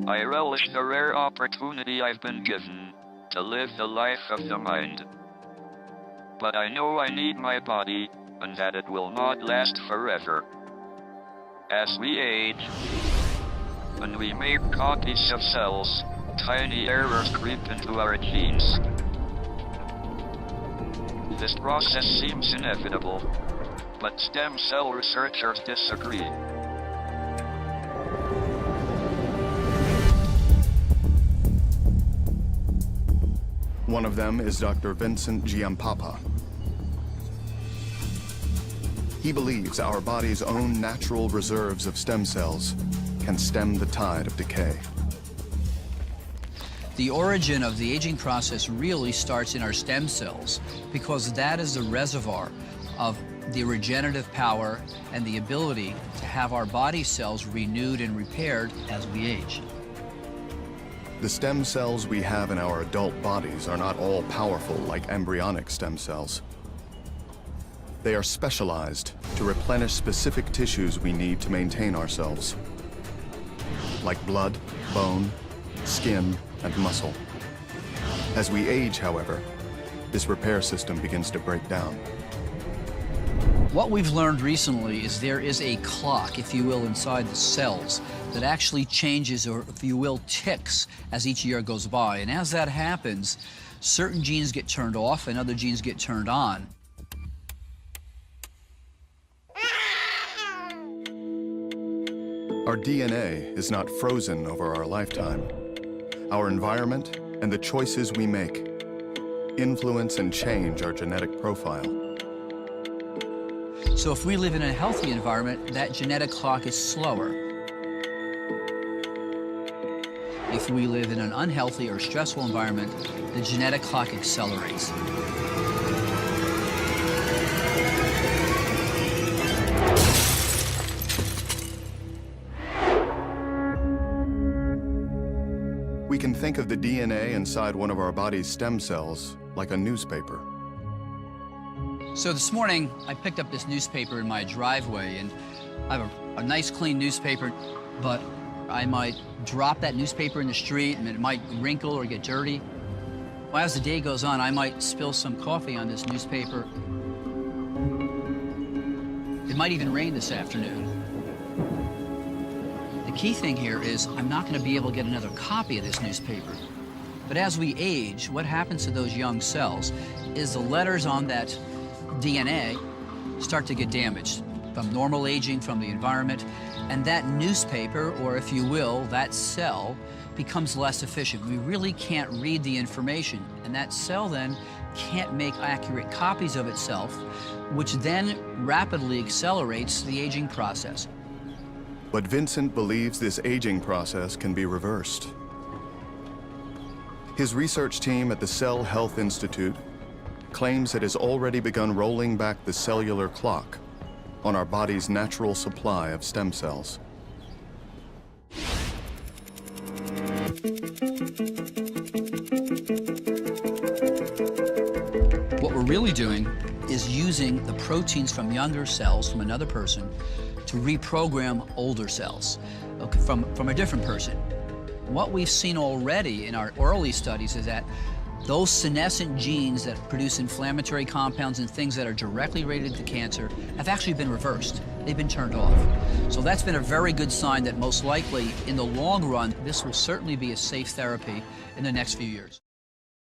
I relish the rare opportunity I've been given to live the life of the mind. But I know I need my body, and that it will not last forever. As we age, and we make copies of cells, tiny errors creep into our genes. This process seems inevitable, but stem cell researchers disagree. One of them is Dr. Vincent Giampapa. He believes our body's own natural reserves of stem cells can stem the tide of decay. The origin of the aging process really starts in our stem cells because that is the reservoir of the regenerative power and the ability to have our body cells renewed and repaired as we age. The stem cells we have in our adult bodies are not all powerful like embryonic stem cells. They are specialized to replenish specific tissues we need to maintain ourselves, like blood, bone, skin, and muscle. As we age, however, this repair system begins to break down. What we've learned recently is there is a clock, if you will, inside the cells that actually changes, or if you will, ticks as each year goes by. And as that happens, certain genes get turned off and other genes get turned on. Our DNA is not frozen over our lifetime. Our environment and the choices we make influence and change our genetic profile. So if we live in a healthy environment, that genetic clock is slower. If we live in an unhealthy or stressful environment, the genetic clock accelerates. We can think of the DNA inside one of our body's stem cells like a newspaper. So this morning, I picked up this newspaper in my driveway, and I have a nice, clean newspaper, but I might drop that newspaper in the street, and it might wrinkle or get dirty. Well, as the day goes on, I might spill some coffee on this newspaper. It might even rain this afternoon. The key thing here is I'm not going to be able to get another copy of this newspaper. But as we age, what happens to those young cells is the letters on that DNA start to get damaged from normal aging, from the environment, and that newspaper, or if you will, that cell, becomes less efficient. We really can't read the information, and that cell then can't make accurate copies of itself, which then rapidly accelerates the aging process. But Vincent believes this aging process can be reversed. His research team at the Cell Health Institute claims it has already begun rolling back the cellular clock on our body's natural supply of stem cells. What we're really doing is using the proteins from younger cells from another person to reprogram older cells from a different person. What we've seen already in our early studies is that those senescent genes that produce inflammatory compounds and things that are directly related to cancer have actually been reversed. They've been turned off. So that's been a very good sign that most likely, in the long run, this will certainly be a safe therapy in the next few years.